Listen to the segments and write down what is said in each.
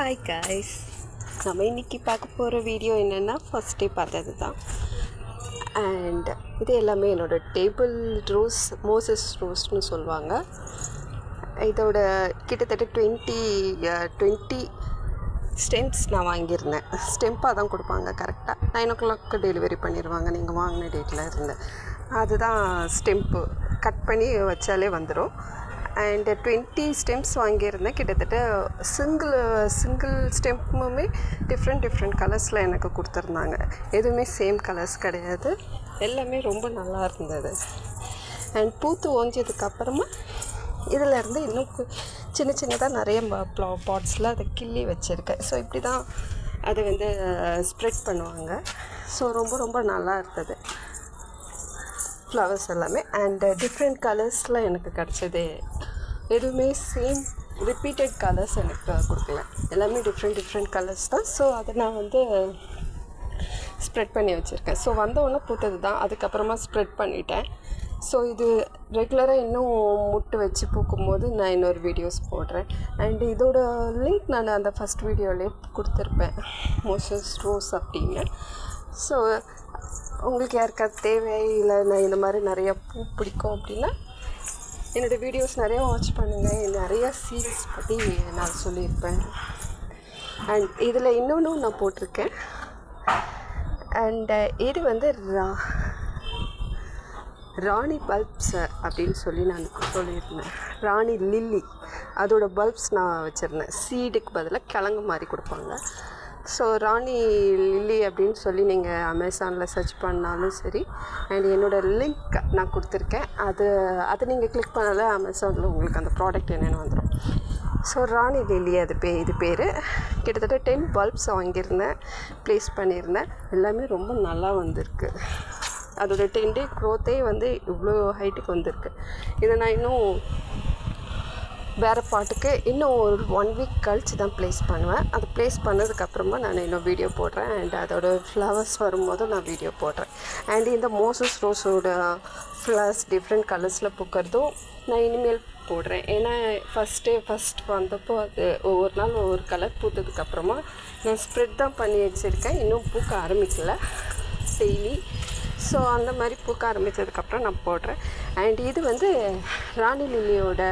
Hi guys, நம்ம இன்றைக்கி பார்க்க போகிற வீடியோ என்னென்னா ஃபஸ்ட் டே பார்த்தது தான். அண்ட் இது எல்லாமே என்னோடய டேபிள் ரோஸ், மோசஸ் ரோஸ்னு சொல்லுவாங்க. இதோட கிட்டத்தட்ட 20 ஸ்டெம்ஸ் நான் வாங்கியிருந்தேன். ஸ்டெம்ப்பாக தான் கொடுப்பாங்க. கரெக்டாக 9 o'clock டெலிவரி பண்ணிடுவாங்க நீங்கள் வாங்கின டேட்டில் இருந்து. அதுதான் ஸ்டெம்ப்பு, கட் பண்ணி வச்சாலே வந்துடும். அண்ட் 20 ஸ்டெம்ஸ் வாங்கியிருந்தேன். கிட்டத்தட்ட சிங்கிள் ஸ்டெம்ப்புமே டிஃப்ரெண்ட் கலர்ஸில் எனக்கு கொடுத்துருந்தாங்க. எதுவுமே சேம் கலர்ஸ் கிடையாது. எல்லாமே ரொம்ப நல்லா இருந்தது. அண்ட் பூத்து ஓஞ்சதுக்கப்புறமா இதிலேருந்து இன்னும் சின்னதாக நிறைய பாட்ஸில் அதை கிள்ளி வச்சுருக்கேன். ஸோ இப்படி தான் அதை ஸ்ப்ரெட் பண்ணுவாங்க. ஸோ ரொம்ப நல்லா இருந்தது ஃப்ளவர்ஸ் எல்லாமே. அண்ட் டிஃப்ரெண்ட் கலர்ஸில் எனக்கு கிடச்சது. எதுவுமே சேம் ரிப்பீட்டட் கலர்ஸ் எனக்கு கொடுக்கல. எல்லாமே டிஃப்ரெண்ட் கலர்ஸ் தான். ஸோ அதை நான் ஸ்ப்ரெட் பண்ணி வச்சுருக்கேன். ஸோ வந்தவொடனே பூத்தது தான். அதுக்கப்புறமா ஸ்ப்ரெட் பண்ணிட்டேன். ஸோ இது ரெகுலராக இன்னும் முட்டு வச்சு பூக்கும்போது நான் இன்னொரு வீடியோஸ் போடுறேன். அண்ட் இதோட லிங்க் நான் அந்த ஃபஸ்ட் வீடியோவிலே கொடுத்துருப்பேன், மோசஸ் ரோஸ் அப்படின்னு. ஸோ உங்களுக்கு யாருக்காவது தேவை, இல்லை நான் இந்த மாதிரி நிறையா பூ பிடிக்கும் அப்படின்னா என்னோடய வீடியோஸ் நிறையா வாட்ச் பண்ணுங்கள். நிறையா சீட்ஸ் பற்றி நான் சொல்லியிருப்பேன். அண்ட் இதில் இன்னொன்று நான் போட்டிருக்கேன். அண்டு இது ராணி பல்ப்ஸ் அப்படின்னு சொல்லி நான் சொல்லியிருந்தேன். ராணி லில்லி, அதோட பல்ப்ஸ் நான் வச்சுருந்தேன். சீடுக்கு பதிலாக கிழங்கு மாதிரி கொடுப்பாங்க. ஸோ ராணி லில்லி அப்படின்னு சொல்லி நீங்கள் அமேசானில் சர்ச் பண்ணாலும் சரி. அண்ட் என்னோடய லிங்க் நான் கொடுத்துருக்கேன். அதை நீங்கள் கிளிக் பண்ணாலே அமேசானில் உங்களுக்கு அந்த ப்ராடக்ட் என்னென்னு வந்துடும். ஸோ ராணி லில்லி இது பேர். கிட்டத்தட்ட 10 பல்ப்ஸ் வாங்கியிருந்தேன், ப்ளேஸ் பண்ணியிருந்தேன். எல்லாமே ரொம்ப நல்லா வந்திருக்கு. அதோட 10 day க்ரோத்தே இவ்வளோ ஹைட்டுக்கு வந்திருக்கு. இதை நான் இன்னும் வேறு பாட்டுக்கு இன்னும் ஒரு 1 week கழித்து தான் ப்ளேஸ் பண்ணுவேன். அது ப்ளேஸ் பண்ணதுக்கப்புறமா நான் இன்னும் வீடியோ போடுறேன். அண்ட் அதோட ஃப்ளவர்ஸ் வரும்போது நான் வீடியோ போடுறேன். அண்ட் இந்த மோசஸ் ரோஸோட ஃப்ளவர்ஸ் டிஃப்ரெண்ட் கலர்ஸில் பூக்கிறதும் நான் இனிமேல் போடுறேன். ஏன்னா ஃபஸ்ட் வந்தப்போ அது ஒவ்வொரு நாள் ஒவ்வொரு கலர் பூத்ததுக்கப்புறமா நான் ஸ்ப்ரெட் தான் பண்ணி வச்சுருக்கேன். இன்னும் பூக்க ஆரம்பிக்கலை டெய்லி. ஸோ அந்த மாதிரி பூக்க ஆரம்பித்ததுக்கப்புறம் நான் போடுறேன். அண்ட் இது ராணி லில்லியோட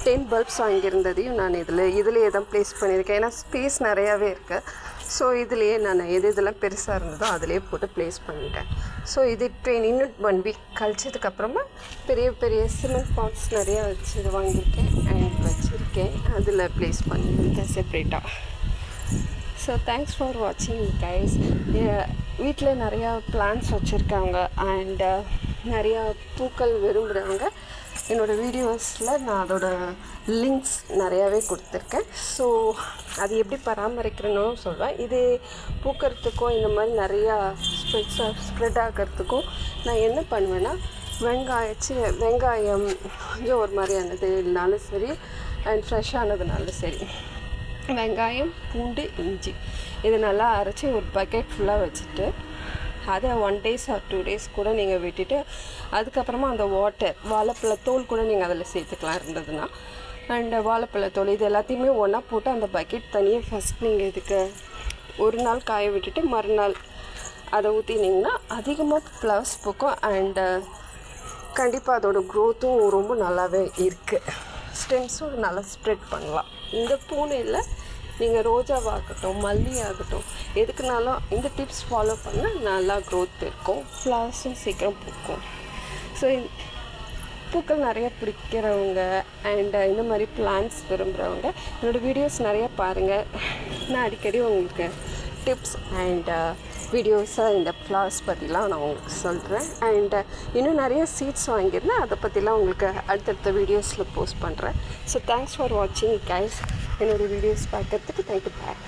10 பல்ப்ஸ் வாங்கியிருந்ததையும் நான் இதிலேயே தான் ப்ளேஸ் பண்ணியிருக்கேன். ஏன்னா ஸ்பேஸ் நிறையாவே இருக்குது. ஸோ இதுலேயே நான் இதெல்லாம் பெருசாக இருந்ததோ அதிலே போட்டு ப்ளேஸ் பண்ணிட்டேன். ஸோ இது இன்னும் 1 week கழிச்சதுக்கப்புறமா பெரிய சிமெண்ட் பாட்ஸ் நிறையா வாங்கியிருக்கேன் அண்ட் வச்சுருக்கேன். அதில் ப்ளேஸ் பண்ணியிருக்கேன் செப்ரேட்டாக. ஸோ தேங்க்ஸ் ஃபார் வாட்சிங் கைஸ். வீட்டில் நிறையா பிளான்ஸ் வச்சுருக்காங்க அண்ட் நிறையா பூக்கள் விரும்புகிறவங்க என்னோடய வீடியோஸில் நான் அதோட லிங்க்ஸ் நிறையாவே கொடுத்துருக்கேன். ஸோ அது எப்படி பராமரிக்கிறேன்னு சொல்வேன். இது பூக்கிறதுக்கும் இந்த மாதிரி நிறையா ஸ்ப்ரெட் ஆகிறதுக்கும் நான் என்ன பண்ணுவேன்னா, வெங்காயம் கொஞ்சம் ஒரு மாதிரியானது இல்லைனாலும் சரி, அண்ட் ஃப்ரெஷ்ஷானதுனாலும் சரி, வெங்காயம், பூண்டு, இஞ்சி இது நல்லா அரைச்சி ஒரு பக்கெட் ஃபுல்லாக வச்சுட்டு அதை 1 days or 2 days கூட நீங்கள் விட்டுட்டு அதுக்கப்புறமா அந்த வாழைப்பழத்தோல் கூட நீங்கள் அதில் சேர்த்துக்கலாம் இருந்ததுன்னா. அண்ட் வாழைப்பழத்தோல் இது எல்லாத்தையுமே ஒன்றா போட்டு அந்த பக்கெட் தனியாக ஃபஸ்ட் நீங்கள் இதுக்கு ஒரு நாள் காய விட்டுட்டு மறுநாள் அதை ஊற்றினீங்கன்னா அதிகமாக ஃப்ளவர்ஸ் பூக்கும். அண்டு கண்டிப்பாக அதோட க்ரோத்தும் ரொம்ப நல்லாவே இருக்குது. ஸ்டெம்ஸும் நல்லா ஸ்ப்ரெட் பண்ணலாம். இந்த பூனையில் நீங்கள் ரோஜாவாகட்டும், மல்லி ஆகட்டும், எதுக்குனாலும் இந்த டிப்ஸ் ஃபாலோ பண்ணால் நல்லா க்ரோத் இருக்கும். ஃப்ளவர்ஸும் சீக்கிரம் பூக்கும். ஸோ பூக்கள் நிறையா பிடிக்கிறவங்க அண்ட் இந்த மாதிரி பிளான்ஸ் விரும்புகிறவங்க என்னோடய வீடியோஸ் நிறையா பாருங்கள். நான் அடிக்கடி உங்களுக்கு டிப்ஸ் அண்ட் வீடியோஸாக இந்த ஃப்ளவர்ஸ் பற்றிலாம் நான் உங்களுக்கு சொல்கிறேன். அண்ட் இன்னும் நிறைய சீட்ஸ் வாங்கியிருந்தேன், அதை பற்றிலாம் உங்களுக்கு அடுத்தடுத்த வீடியோஸில் போஸ்ட் பண்ணுறேன். ஸோ தேங்க்ஸ் ஃபார் வாட்சிங் கைஸ். என்னோடய வீடியோஸ் பார்க்குறதுக்கு தேங்க்யூ. பாய்.